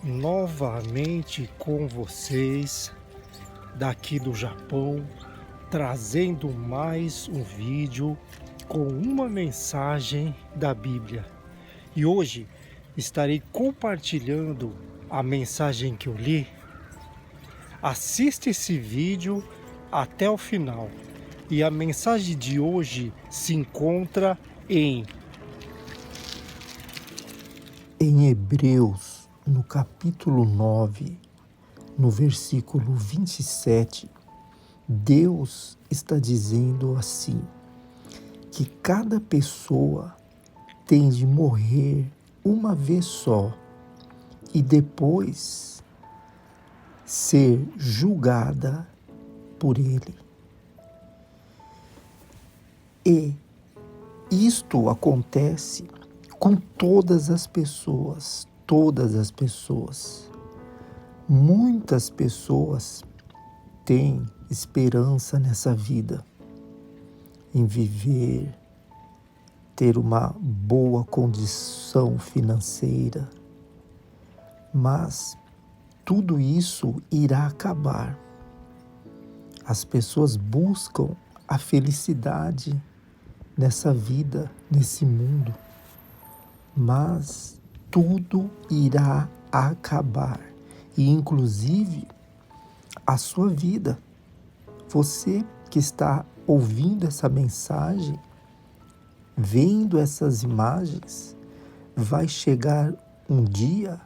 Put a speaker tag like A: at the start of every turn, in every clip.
A: novamente com vocês daqui do Japão, trazendo mais um vídeo com uma mensagem da Bíblia. E hoje estarei compartilhando a mensagem que eu li. Assista esse vídeo até o final. E a mensagem de hoje se encontra em Hebreus, no capítulo 9, no versículo 27, Deus está dizendo assim, que cada pessoa tem de morrer uma vez só e depois ser julgada por Ele. E isto acontece com todas as pessoas, todas as pessoas. Muitas pessoas têm esperança nessa vida, em viver, ter uma boa condição financeira, mas tudo isso irá acabar. As pessoas buscam a felicidade nessa vida, nesse mundo, mas tudo irá acabar, e inclusive a sua vida. Você que está ouvindo essa mensagem, vendo essas imagens, vai chegar um dia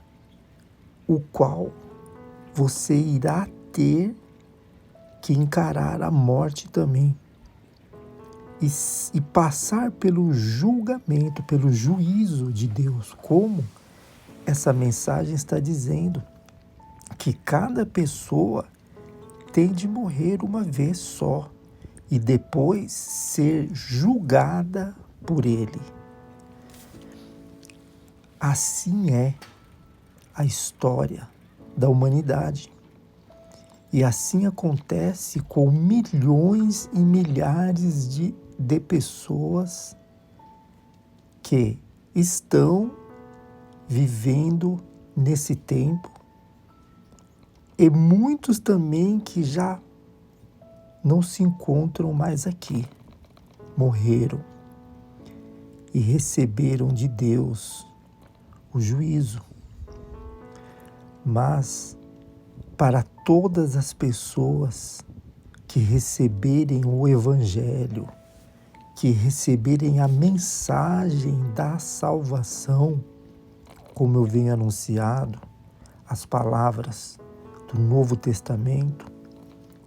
A: o qual você irá ter que encarar a morte também e passar pelo julgamento, pelo juízo de Deus, como essa mensagem está dizendo, que cada pessoa tem de morrer uma vez só e depois ser julgada por Ele. Assim é a história da humanidade. E assim acontece com milhões e milhares de pessoas que estão vivendo nesse tempo, e muitos também que já não se encontram mais aqui, morreram e receberam de Deus o juízo. Mas para todas as pessoas que receberem o Evangelho, que receberem a mensagem da salvação, como eu venho anunciado, as palavras do Novo Testamento,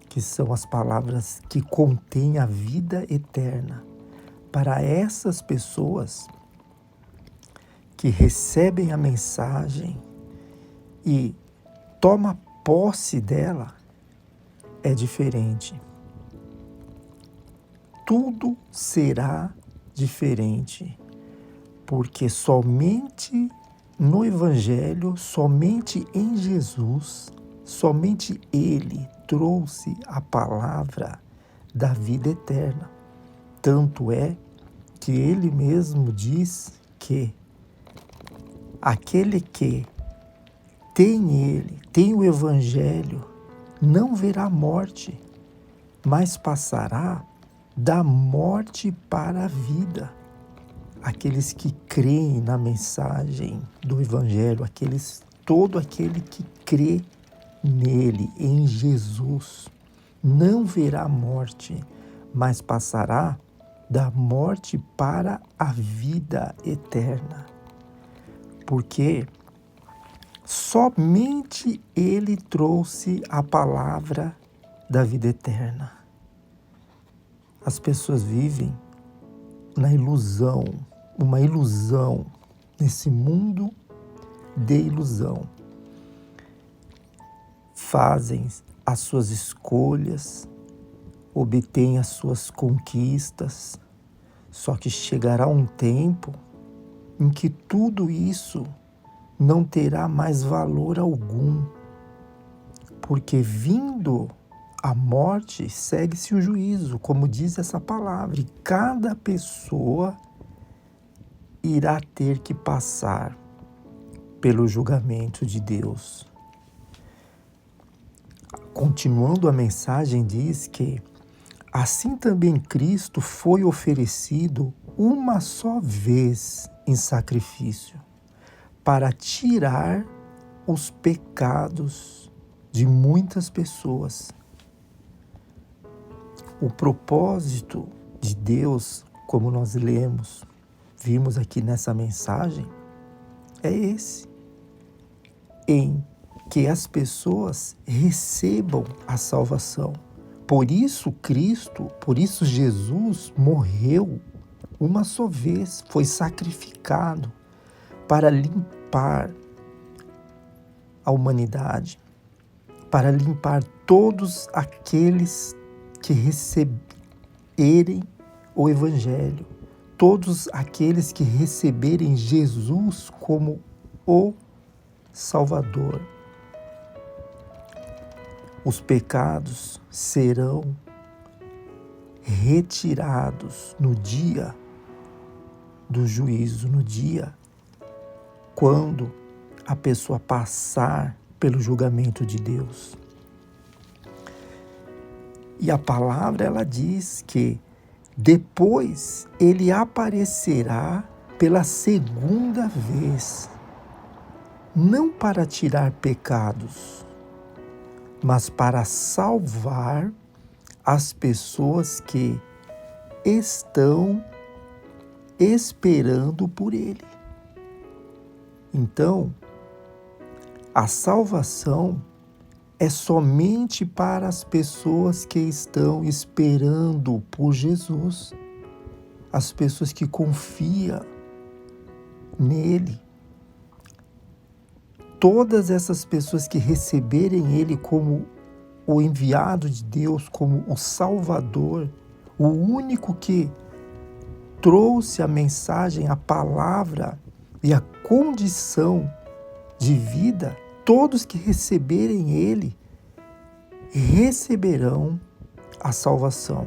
A: que são as palavras que contêm a vida eterna, para essas pessoas que recebem a mensagem e tomam posse dela, é diferente. Tudo será diferente, porque somente no Evangelho, somente em Jesus, somente Ele trouxe a palavra da vida eterna. Tanto é que Ele mesmo diz que aquele que tem Ele, tem o Evangelho, não verá morte, mas passará da morte para a vida. Aqueles que creem na mensagem do Evangelho, todo aquele que crê nele, em Jesus, não verá morte, mas passará da morte para a vida eterna. Porque somente Ele trouxe a palavra da vida eterna. As pessoas vivem na ilusão, uma ilusão, nesse mundo de ilusão. Fazem as suas escolhas, obtêm as suas conquistas, só que chegará um tempo em que tudo isso não terá mais valor algum, porque vindo a morte, segue-se o juízo, como diz essa palavra, e cada pessoa irá ter que passar pelo julgamento de Deus. Continuando a mensagem, diz que assim também Cristo foi oferecido uma só vez em sacrifício para tirar os pecados de muitas pessoas. O propósito de Deus, como nós vimos aqui nessa mensagem, é esse: em que as pessoas recebam a salvação. Por isso Jesus morreu uma só vez, foi sacrificado para limpar a humanidade, para limpar todos aqueles que receberem o Evangelho, todos aqueles que receberem Jesus como o Salvador. Os pecados serão retirados no dia do juízo, no dia quando a pessoa passar pelo julgamento de Deus. E a palavra, ela diz que depois ele aparecerá pela segunda vez, não para tirar pecados, mas para salvar as pessoas que estão esperando por Ele. Então, a salvação é somente para as pessoas que estão esperando por Jesus, as pessoas que confiam nele. Todas essas pessoas que receberem Ele como o enviado de Deus, como o Salvador, o único que trouxe a mensagem, a palavra e a condição de vida, todos que receberem Ele receberão a salvação.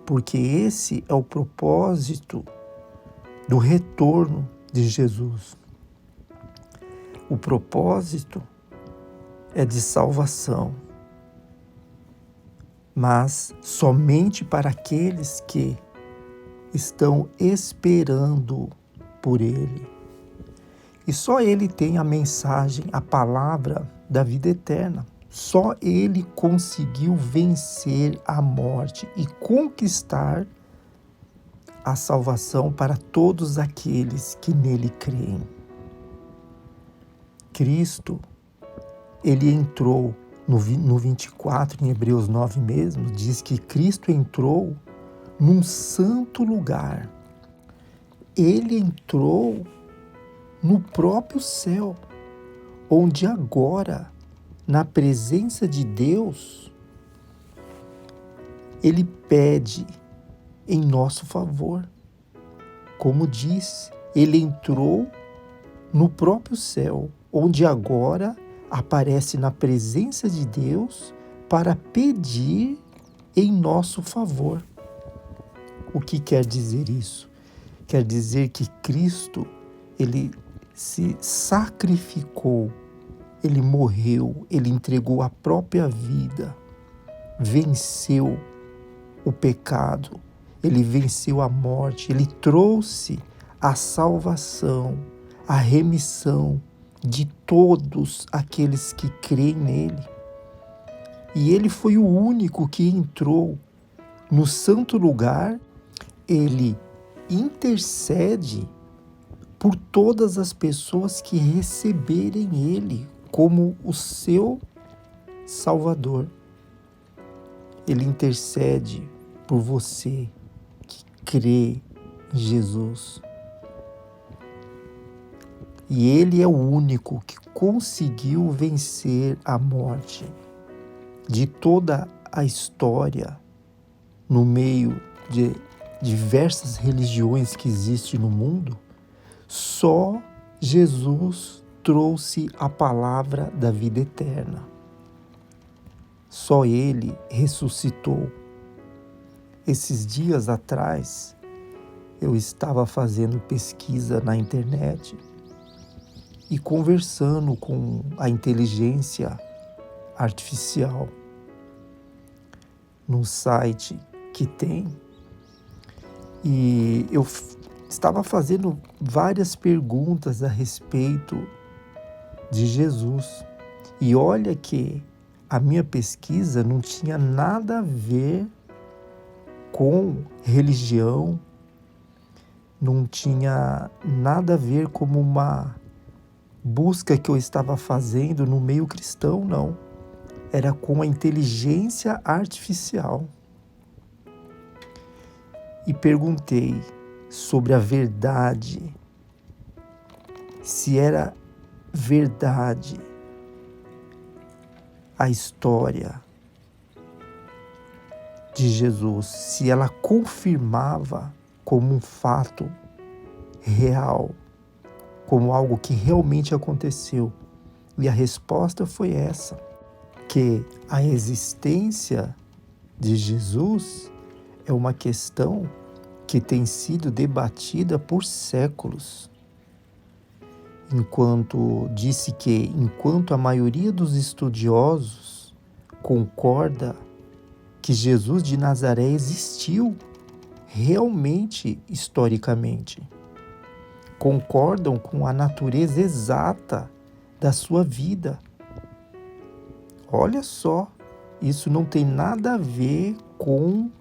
A: Porque esse é o propósito do retorno de Jesus. O propósito é de salvação, mas somente para aqueles que estão esperando por Ele. E só Ele tem a mensagem, a palavra da vida eterna. Só Ele conseguiu vencer a morte e conquistar a salvação para todos aqueles que nele creem. Cristo, ele entrou no 24, em Hebreus 9 mesmo, diz que Cristo entrou num santo lugar. Ele entrou no próprio céu, onde agora, na presença de Deus, ele pede em nosso favor. Como diz, ele entrou no próprio céu, onde agora aparece na presença de Deus para pedir em nosso favor. O que quer dizer isso? Quer dizer que Cristo, ele se sacrificou, ele morreu, ele entregou a própria vida, venceu o pecado, ele venceu a morte, ele trouxe a salvação, a remissão de todos aqueles que creem nele. E ele foi o único que entrou no santo lugar, ele intercede por todas as pessoas que receberem ele como o seu Salvador. Ele intercede por você que crê em Jesus. E ele é o único que conseguiu vencer a morte. De toda a história, no meio de diversas religiões que existem no mundo, só Jesus trouxe a palavra da vida eterna. Só ele ressuscitou. Esses dias atrás, eu estava fazendo pesquisa na internet e conversando com a inteligência artificial no site que tem, e eu estava fazendo várias perguntas a respeito de Jesus. E olha que a minha pesquisa não tinha nada a ver com religião, não tinha nada a ver com uma busca que eu estava fazendo no meio cristão, não. Era com a inteligência artificial. E perguntei sobre a verdade, se era verdade a história de Jesus, se ela confirmava como um fato real, como algo que realmente aconteceu. E a resposta foi essa, que a existência de Jesus é uma questão que tem sido debatida por séculos. Enquanto a maioria dos estudiosos concorda que Jesus de Nazaré existiu realmente, historicamente, concordam com a natureza exata da sua vida. Olha só, isso não tem nada a ver com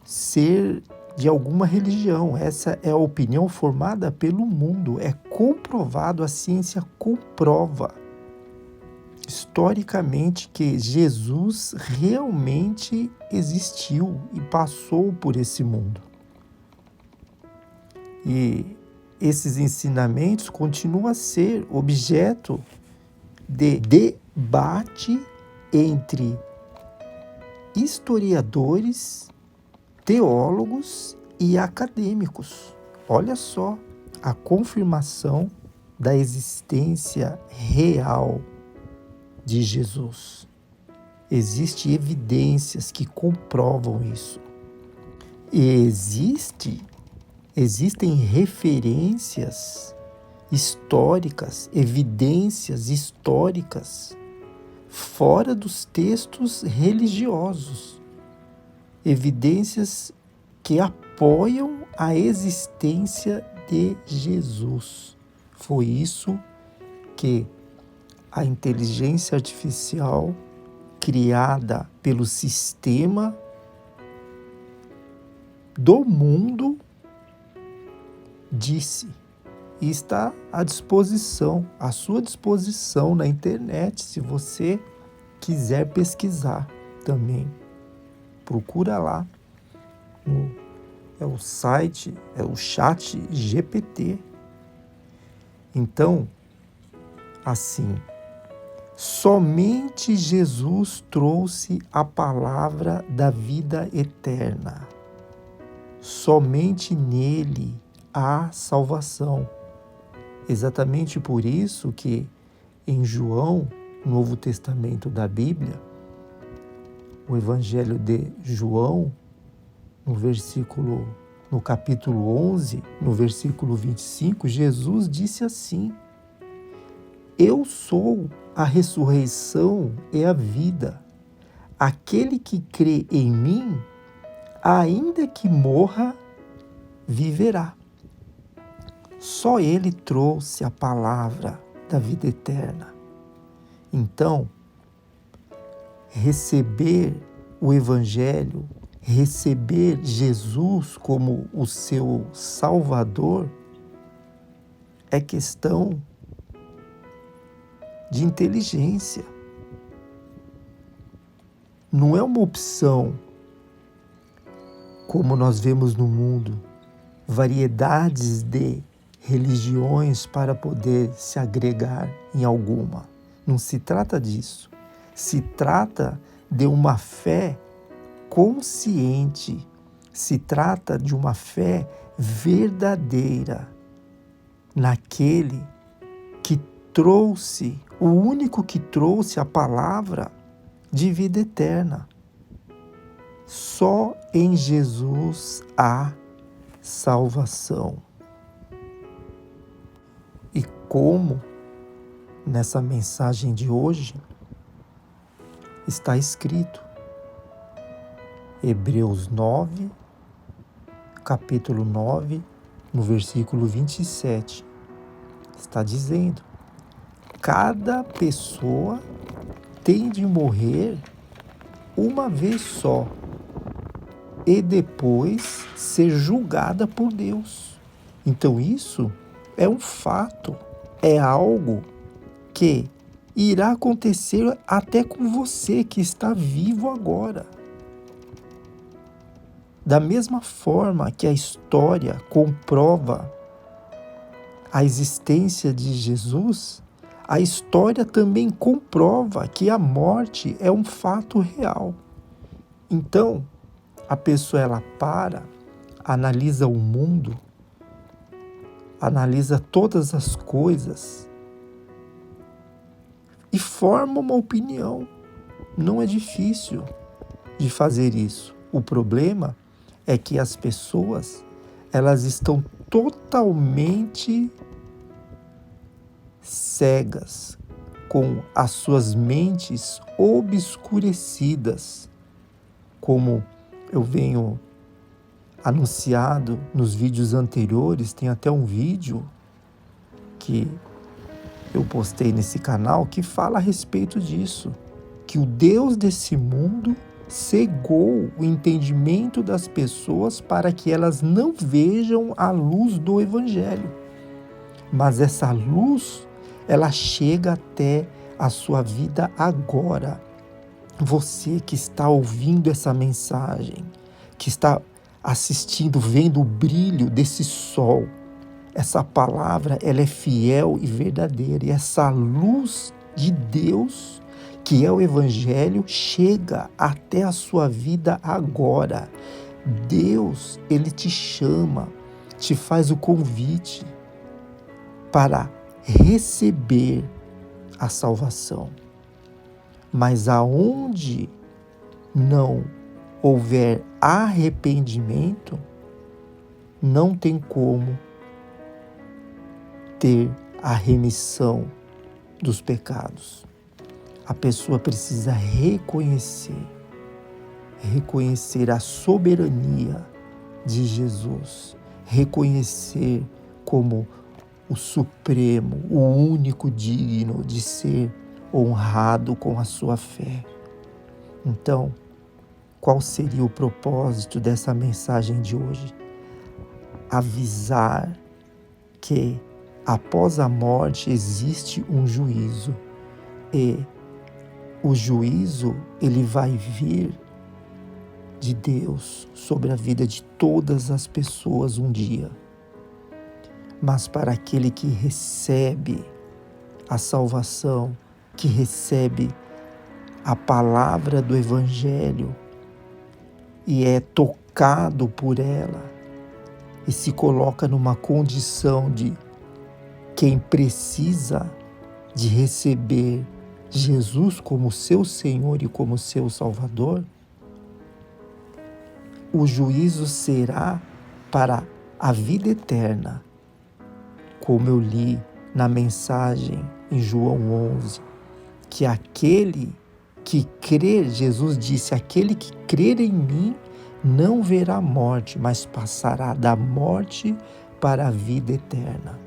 A: ser de alguma religião. Essa é a opinião formada pelo mundo. É comprovado, a ciência comprova historicamente que Jesus realmente existiu e passou por esse mundo. E esses ensinamentos continuam a ser objeto de debate entre historiadores, teólogos e acadêmicos. Olha só a confirmação da existência real de Jesus. Existem evidências que comprovam isso. E existem referências históricas, evidências históricas fora dos textos religiosos. Evidências que apoiam a existência de Jesus. Foi isso que a inteligência artificial criada pelo sistema do mundo disse. E está à disposição, à sua disposição na internet, se você quiser pesquisar também. Procura lá. É o site, é o chat GPT. Então, assim, somente Jesus trouxe a palavra da vida eterna. Somente nele há salvação. Exatamente por isso que em João, Novo Testamento da Bíblia, o Evangelho de João, no capítulo 11, no versículo 25, Jesus disse assim: Eu sou a ressurreição e a vida. Aquele que crê em mim, ainda que morra, viverá. Só ele trouxe a palavra da vida eterna. Então, receber o Evangelho, receber Jesus como o seu Salvador, é questão de inteligência. Não é uma opção, como nós vemos no mundo, variedades de religiões para poder se agregar em alguma. Não se trata disso. Se trata de uma fé consciente. Se trata de uma fé verdadeira naquele que trouxe, o único que trouxe a palavra de vida eterna. Só em Jesus há salvação. E como Nessa mensagem de hoje está escrito, Hebreus 9, capítulo 9, no versículo 27, está dizendo: cada pessoa tem de morrer uma vez só e depois ser julgada por Deus. Então isso é um fato, é algo que irá acontecer até com você que está vivo agora. Da mesma forma que a história comprova a existência de Jesus, a história também comprova que a morte é um fato real. Então, a pessoa analisa o mundo, analisa todas as coisas e forma uma opinião. Não é difícil de fazer isso. O problema é que as pessoas, elas estão totalmente cegas, com as suas mentes obscurecidas, como eu venho anunciado nos vídeos anteriores. Tem até um vídeo que eu postei nesse canal que fala a respeito disso, que o Deus desse mundo cegou o entendimento das pessoas para que elas não vejam a luz do Evangelho. Mas essa luz, ela chega até a sua vida agora. Você que está ouvindo essa mensagem, que está assistindo, vendo o brilho desse sol, essa palavra, ela é fiel e verdadeira. E essa luz de Deus, que é o Evangelho, chega até a sua vida agora. Deus, Ele te chama, te faz o convite para receber a salvação. Mas aonde não houver arrependimento, não tem como ter a remissão dos pecados. A pessoa precisa reconhecer a soberania de Jesus, reconhecer como o supremo, o único digno de ser honrado com a sua fé. Então, qual seria o propósito dessa mensagem de hoje? Avisar que após a morte existe um juízo, e o juízo, ele vai vir de Deus sobre a vida de todas as pessoas um dia. Mas para aquele que recebe a salvação, que recebe a palavra do Evangelho e é tocado por ela e se coloca numa condição de quem precisa de receber Jesus como seu Senhor e como seu Salvador, o juízo será para a vida eterna. Como eu li na mensagem em João 11, que aquele que crer, Jesus disse, aquele que crer em mim não verá morte, mas passará da morte para a vida eterna.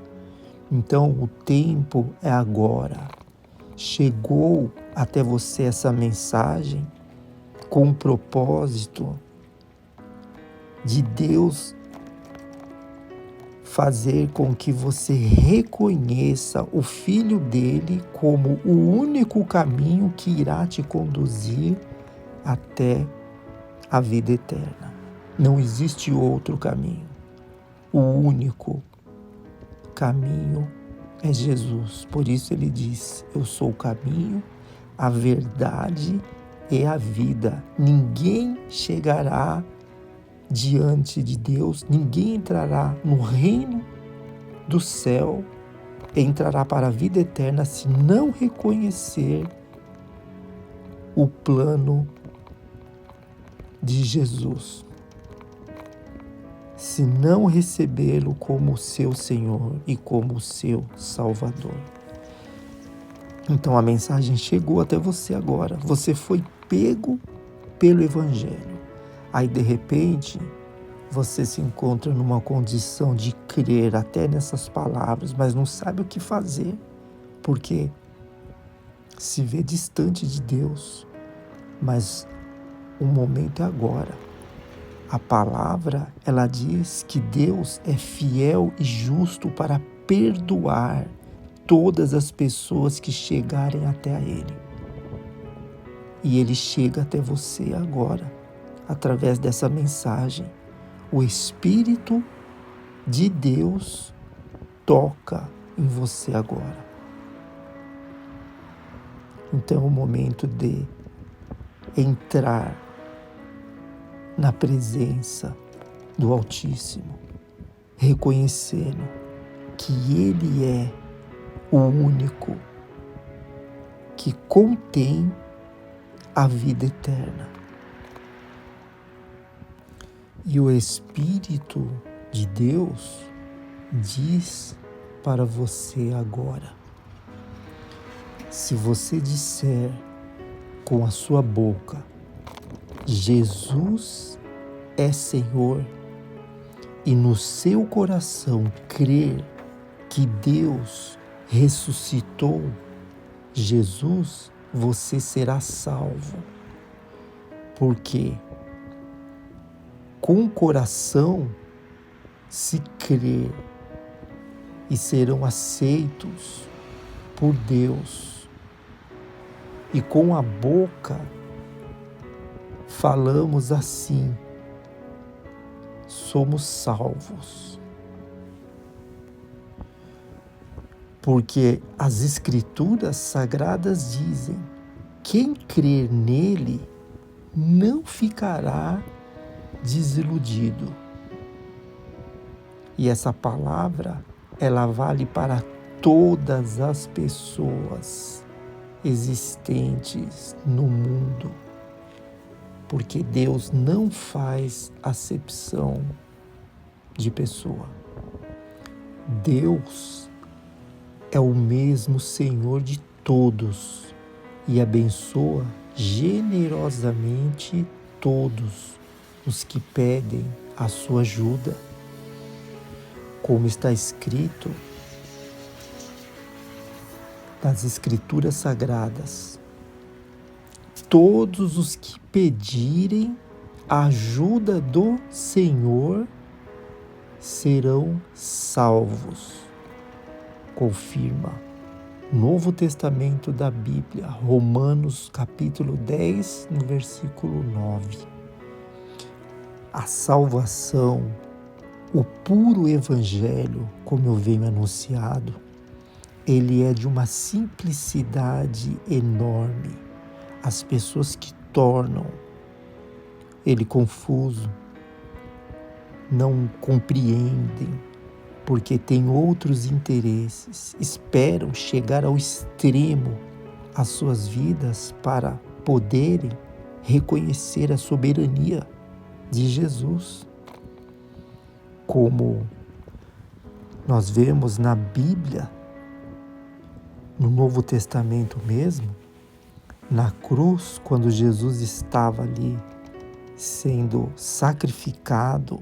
A: Então o tempo é agora. Chegou até você essa mensagem com o propósito de Deus fazer com que você reconheça o Filho dele como o único caminho que irá te conduzir até a vida eterna. Não existe outro caminho. O único caminho é Jesus. Por isso ele diz: eu sou o caminho, a verdade e a vida. Ninguém chegará diante de Deus, ninguém entrará no reino do céu, entrará para a vida eterna se não reconhecer o plano de Jesus, se não recebê-lo como seu Senhor e como seu Salvador. Então a mensagem chegou até você agora. Você foi pego pelo Evangelho. Aí de repente você se encontra numa condição de crer até nessas palavras, mas não sabe o que fazer, porque se vê distante de Deus. Mas o momento é agora. A palavra, ela diz que Deus é fiel e justo para perdoar todas as pessoas que chegarem até a Ele. E Ele chega até você agora, através dessa mensagem. O Espírito de Deus toca em você agora. Então é o momento de entrar na presença do Altíssimo, reconhecendo que Ele é o único que contém a vida eterna. E o Espírito de Deus diz para você agora: se você disser com a sua boca, Jesus é Senhor, e no seu coração crer que Deus ressuscitou Jesus, você será salvo. Porque com o coração se crê e serão aceitos por Deus. E com a boca falamos assim, somos salvos. Porque as Escrituras Sagradas dizem: quem crer nele não ficará desiludido. E essa palavra, ela vale para todas as pessoas existentes no mundo. Porque Deus não faz acepção de pessoa. Deus é o mesmo Senhor de todos e abençoa generosamente todos os que pedem a sua ajuda. Como está escrito nas Escrituras Sagradas: todos os que pedirem a ajuda do Senhor serão salvos. Confirma Novo Testamento da Bíblia, Romanos capítulo 10, no versículo 9. A salvação, o puro Evangelho, como eu venho anunciado, ele é de uma simplicidade enorme. As pessoas que tornam ele confuso, não compreendem, porque têm outros interesses, esperam chegar ao extremo as suas vidas para poderem reconhecer a soberania de Jesus. Como nós vemos na Bíblia, no Novo Testamento mesmo, na cruz, quando Jesus estava ali sendo sacrificado,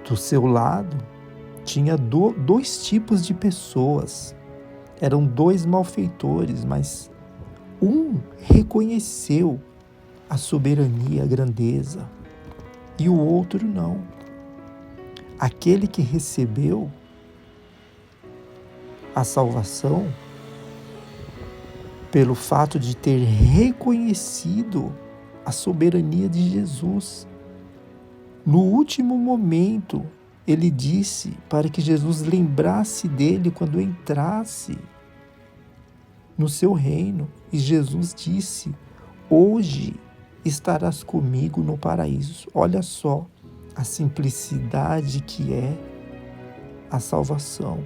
A: do seu lado tinha dois tipos de pessoas. Eram dois malfeitores, mas um reconheceu a soberania, a grandeza, e o outro não. Aquele que recebeu a salvação pelo fato de ter reconhecido a soberania de Jesus. No último momento, ele disse para que Jesus lembrasse dele quando entrasse no seu reino. E Jesus disse: hoje estarás comigo no paraíso. Olha só a simplicidade que é a salvação.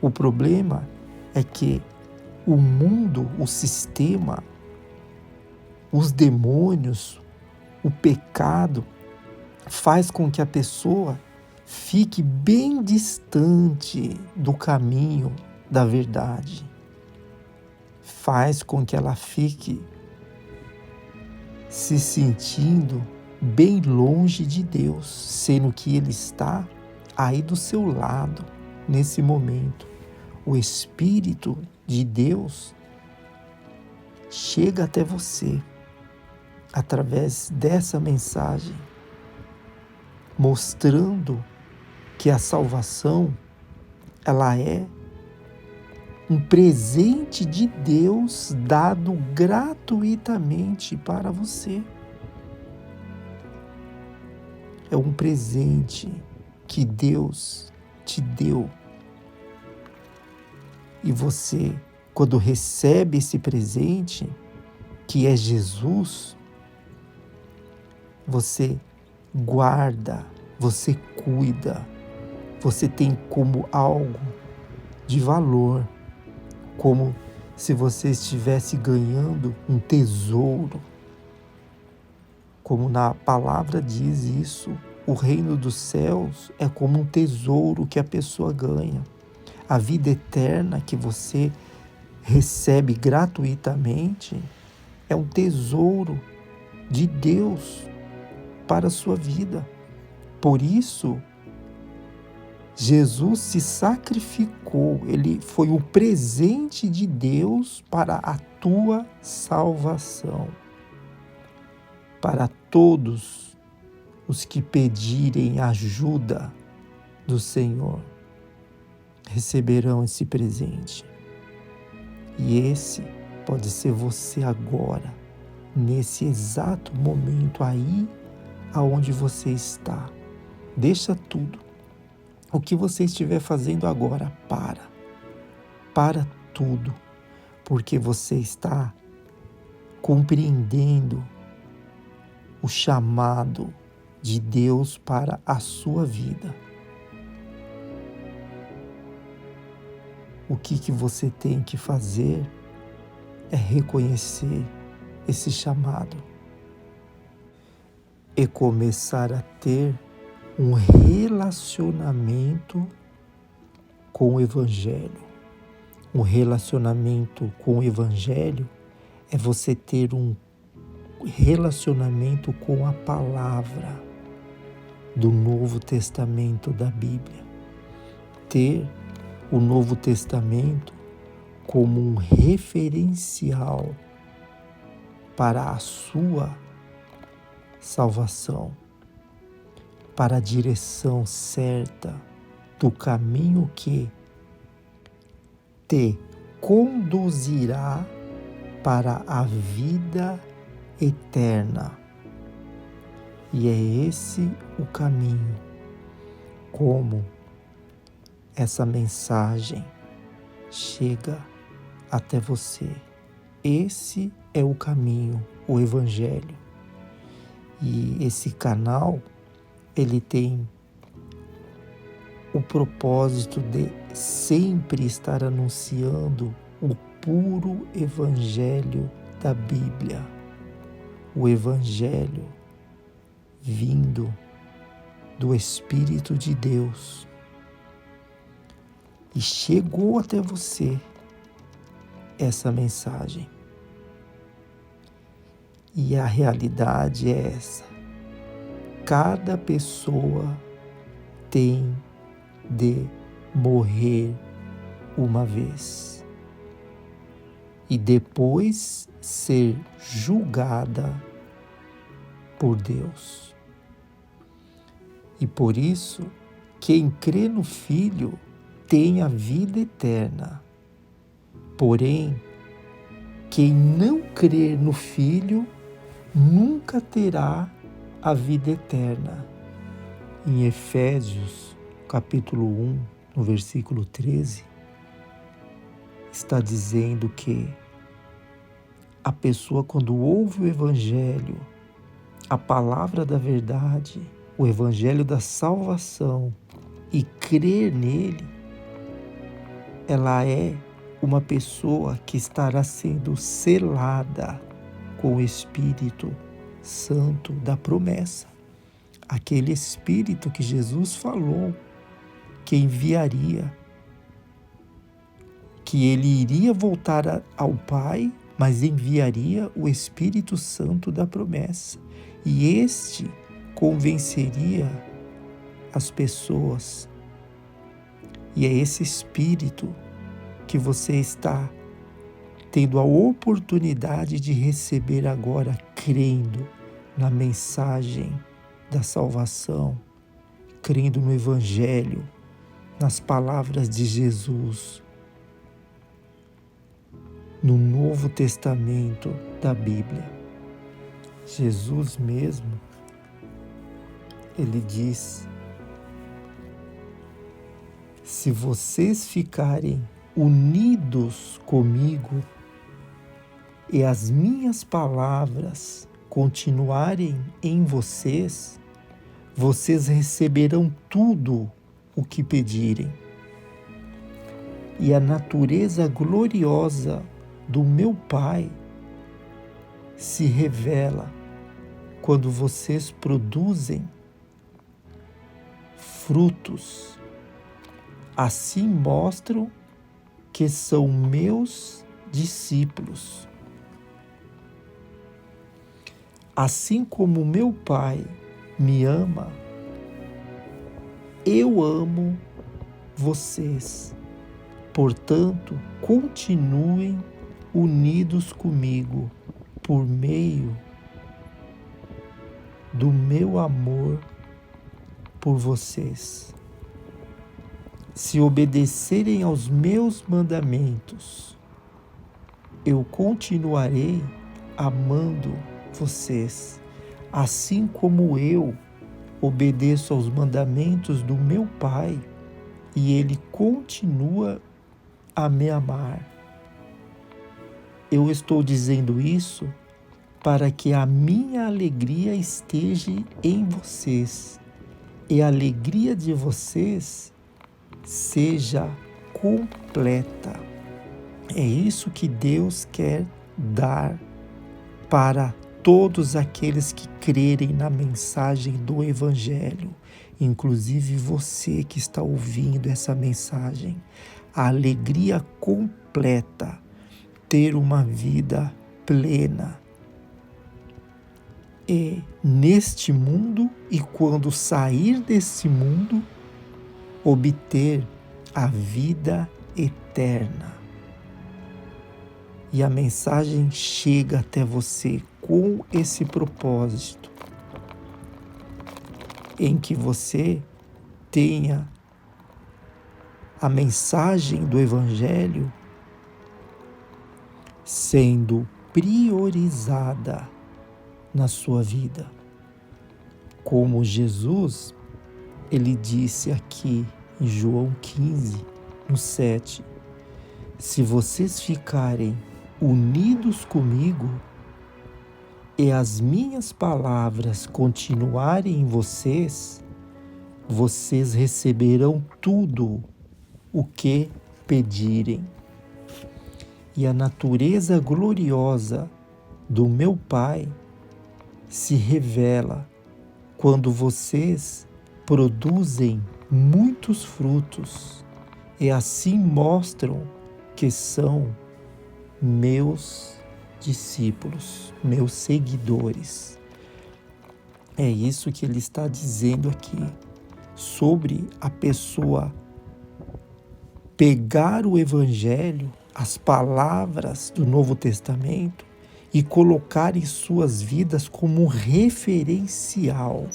A: O problema é que o mundo, o sistema, os demônios, o pecado faz com que a pessoa fique bem distante do caminho da verdade.
B: faz com que ela fique se sentindo bem longe de Deus, sendo que Ele está aí do seu lado nesse momento. O Espírito de Deus chega até você através dessa mensagem, mostrando que a salvação, ela é um presente de Deus dado gratuitamente para você. É um presente que Deus te deu. E você, quando recebe esse presente, que é Jesus, você guarda, você cuida, você tem como algo de valor, como se você estivesse ganhando um tesouro. Como na palavra diz isso, o reino dos céus é como um tesouro que a pessoa ganha. A vida eterna que você recebe gratuitamente é um tesouro de Deus para a sua vida. Por isso, Jesus se sacrificou, ele foi o presente de Deus para a tua salvação. Para todos os que pedirem ajuda do Senhor, receberão esse presente. E esse pode ser você agora, nesse exato momento aí aonde você está. Deixa tudo. O que você estiver fazendo agora, para tudo, porque você está compreendendo o chamado de Deus para a sua vida. O que você tem que fazer é reconhecer esse chamado e começar a ter um relacionamento com o Evangelho. Um relacionamento com o Evangelho é você ter um relacionamento com a palavra do Novo Testamento da Bíblia. Ter o Novo Testamento como um referencial para a sua salvação, para a direção certa do caminho que te conduzirá para a vida eterna. E é esse o caminho, como essa mensagem chega até você. Esse é o caminho, o Evangelho. E esse canal, ele tem o propósito de sempre estar anunciando o puro Evangelho da Bíblia. O Evangelho vindo do Espírito de Deus. E chegou até você essa mensagem. E a realidade é essa. Cada pessoa tem de morrer uma vez e depois ser julgada por Deus. E por isso, quem crê no Filho tem a vida eterna. Porém, quem não crer no Filho nunca terá a vida eterna. Em Efésios, capítulo 1, no versículo 13, está dizendo que a pessoa, quando ouve o Evangelho, a palavra da verdade, o Evangelho da salvação, e crer nele, ela é uma pessoa que estará sendo selada com o Espírito Santo da promessa. Aquele Espírito que Jesus falou que enviaria, que que ele iria voltar ao Pai, mas enviaria o Espírito Santo da promessa. E este convenceria as pessoas. E é esse Espírito que você está tendo a oportunidade de receber agora, crendo na mensagem da salvação, crendo no Evangelho, nas palavras de Jesus, no Novo Testamento da Bíblia. Jesus mesmo, ele diz: se vocês ficarem unidos comigo e as minhas palavras continuarem em vocês, vocês receberão tudo o que pedirem. E a natureza gloriosa do meu Pai se revela quando vocês produzem frutos. Assim mostram que são meus discípulos. Assim como meu Pai me ama, eu amo vocês. Portanto, continuem unidos comigo por meio do meu amor por vocês. Se obedecerem aos meus mandamentos, eu continuarei amando vocês, assim como eu obedeço aos mandamentos do meu Pai e Ele continua a me amar. Eu estou dizendo isso para que a minha alegria esteja em vocês e a alegria de vocês seja completa. É isso que Deus quer dar para todos aqueles que crerem na mensagem do Evangelho, inclusive você que está ouvindo essa mensagem. A alegria completa, ter uma vida plena. E neste mundo, e quando sair desse mundo, obter a vida eterna. E a mensagem chega até você com esse propósito, em que você tenha a mensagem do Evangelho sendo priorizada na sua vida. Como Jesus, ele disse aqui em João 15, no 7, se vocês ficarem unidos comigo e as minhas palavras continuarem em vocês, vocês receberão tudo o que pedirem. E a natureza gloriosa do meu Pai se revela quando vocês produzem muitos frutos e assim mostram que são meus discípulos, meus seguidores. É isso que ele está dizendo aqui, sobre a pessoa pegar o Evangelho, as palavras do Novo Testamento e colocar em suas vidas como um referencial,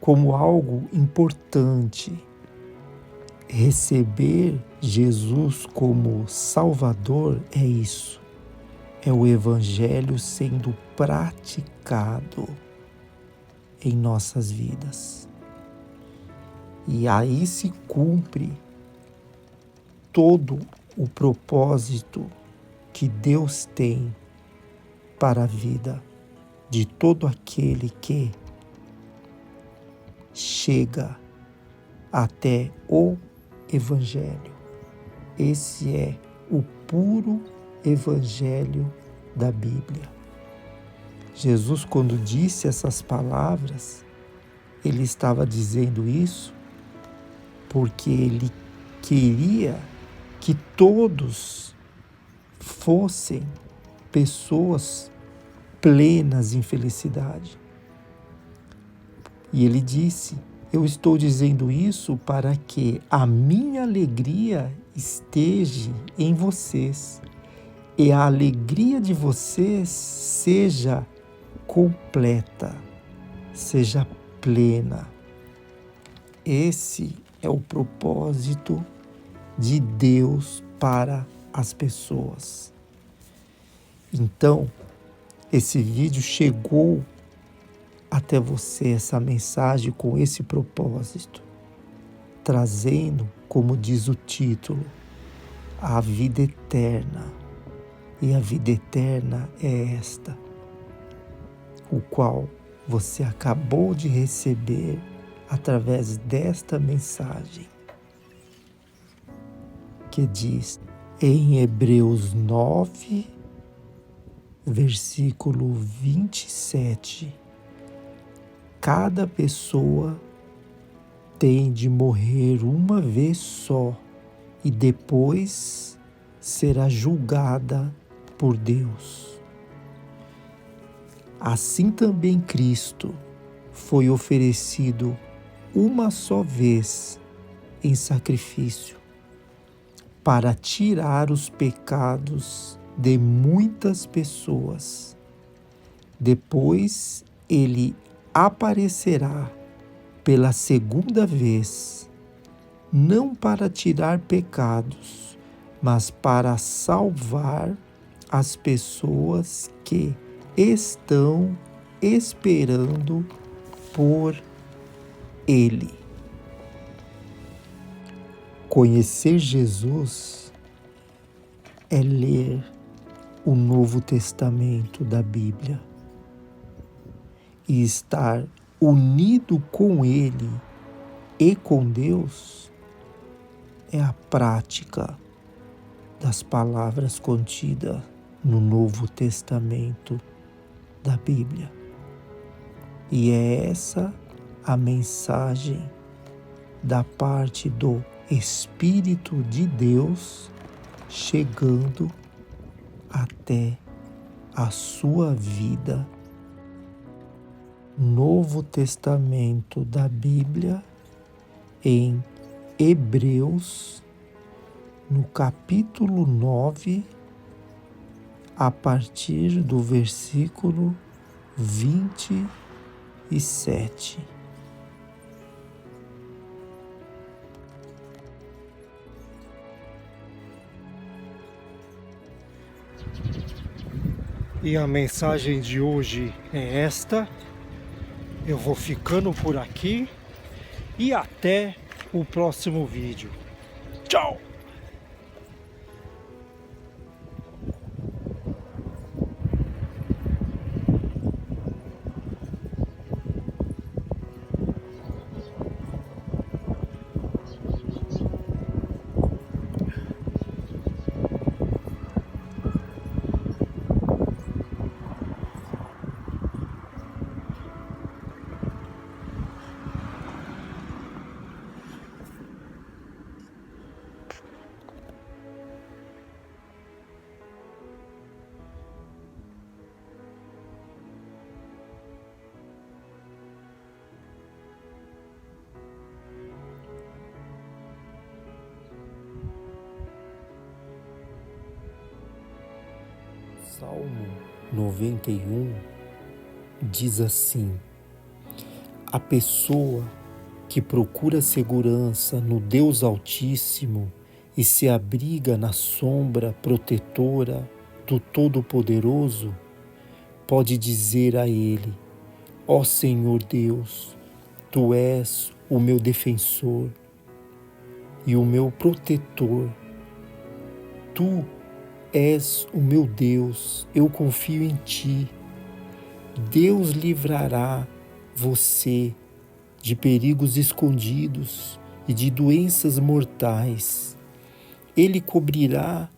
B: como algo importante. Receber Jesus como Salvador é isso, é o Evangelho sendo praticado em nossas vidas. E aí se cumpre todo o propósito que Deus tem para a vida de todo aquele que chega até o Evangelho. Esse é o puro Evangelho da Bíblia. Jesus, quando disse essas palavras, ele estava dizendo isso porque ele queria que todos fossem pessoas plenas em felicidade. E ele disse: eu estou dizendo isso para que a minha alegria esteja em vocês e a alegria de vocês seja completa, seja plena. Esse é o propósito de Deus para as pessoas. Então, esse vídeo chegou até você, essa mensagem com esse propósito, trazendo, como diz o título, a vida eterna. E a vida eterna é esta, o qual você acabou de receber através desta mensagem, que diz em Hebreus 9, versículo 27, cada pessoa tem de morrer uma vez só e depois será julgada por Deus. Assim também Cristo foi oferecido uma só vez em sacrifício para tirar os pecados de muitas pessoas. Depois ele aparecerá pela segunda vez, não para tirar pecados, mas para salvar as pessoas que estão esperando por Ele. Conhecer Jesus é ler o Novo Testamento da Bíblia e estar unido com Ele e com Deus é a prática das palavras contidas no Novo Testamento da Bíblia. E é essa a mensagem da parte do Espírito de Deus chegando até a sua vida. Novo Testamento da Bíblia em Hebreus, no capítulo 9, a partir do versículo 27.
A: E a mensagem de hoje é esta. Eu vou ficando por aqui e até o próximo vídeo. Tchau!
B: Salmo 91 diz assim: a pessoa que procura segurança no Deus Altíssimo e se abriga na sombra protetora do Todo-Poderoso, pode dizer a Ele: ó Senhor Deus, Tu és o meu defensor e o meu protetor. Tu és o meu Deus, eu confio em Ti. Deus livrará você de perigos escondidos e de doenças mortais. Ele cobrirá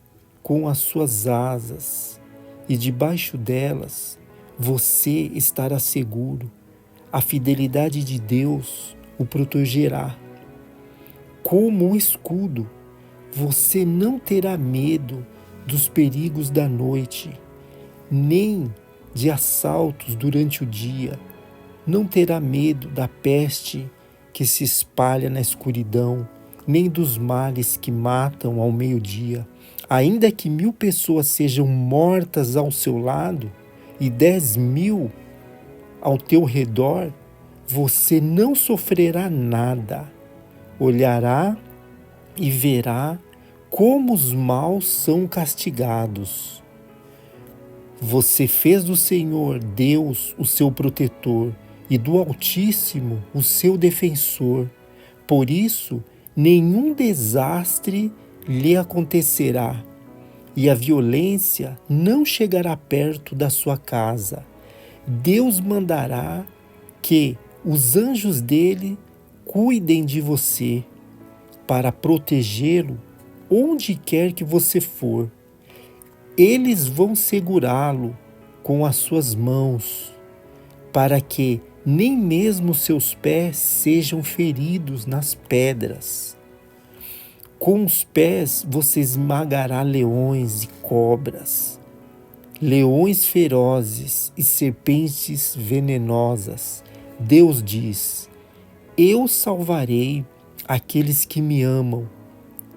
B: com as suas asas e debaixo delas você estará seguro. A fidelidade de Deus o protegerá. Como um escudo, Você não terá medo dos perigos da noite, nem de assaltos durante o dia. Não terá medo da peste que se espalha na escuridão, nem dos males que matam ao meio-dia. Ainda que 1000 pessoas sejam mortas ao seu lado e 10.000 ao teu redor, você não sofrerá nada. Olhará e verá como os maus são castigados. Você fez do Senhor Deus o seu protetor e do Altíssimo o seu defensor. Por isso, nenhum desastre lhe acontecerá, e a violência não chegará perto da sua casa. Deus mandará que os anjos dele cuidem de você, para protegê-lo onde quer que você for. Eles vão segurá-lo com as suas mãos, para que nem mesmo seus pés sejam feridos nas pedras. Com os pés você esmagará leões e cobras, leões ferozes e serpentes venenosas. Deus diz: eu salvarei aqueles que me amam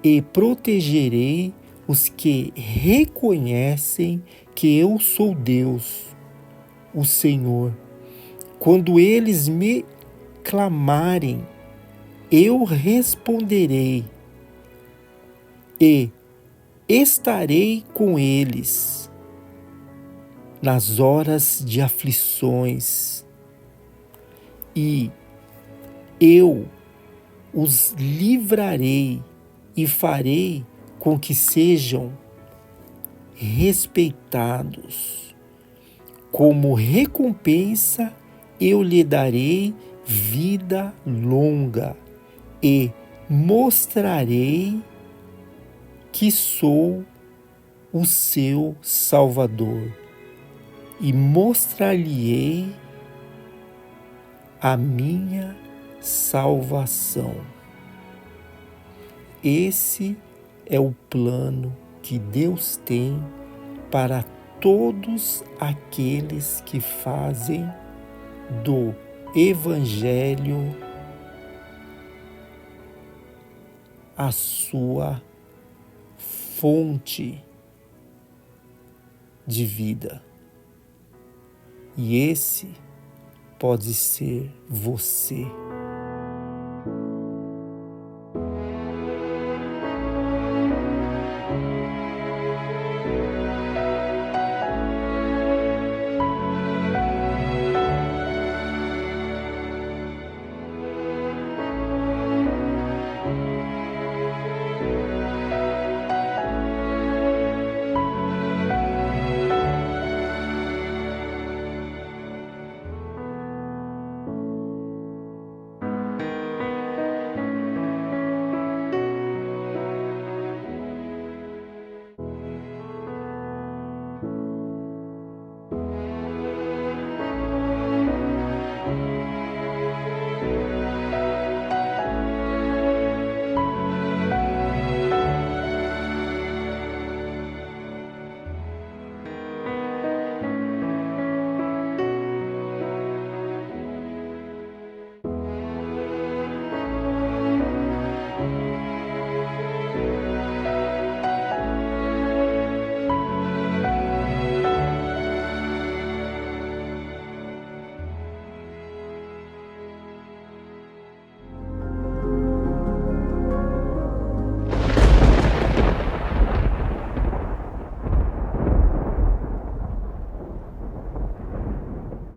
B: e protegerei os que reconhecem que eu sou Deus, o Senhor. Quando eles me clamarem, eu responderei e estarei com eles nas horas de aflições, e eu os livrarei e farei com que sejam respeitados. Como recompensa, eu lhe darei vida longa e mostrarei que sou o seu Salvador, e mostrar-lhe-ei a minha salvação. Esse é o plano que Deus tem para todos aqueles que fazem do Evangelho a sua fonte de vida. E esse pode ser você.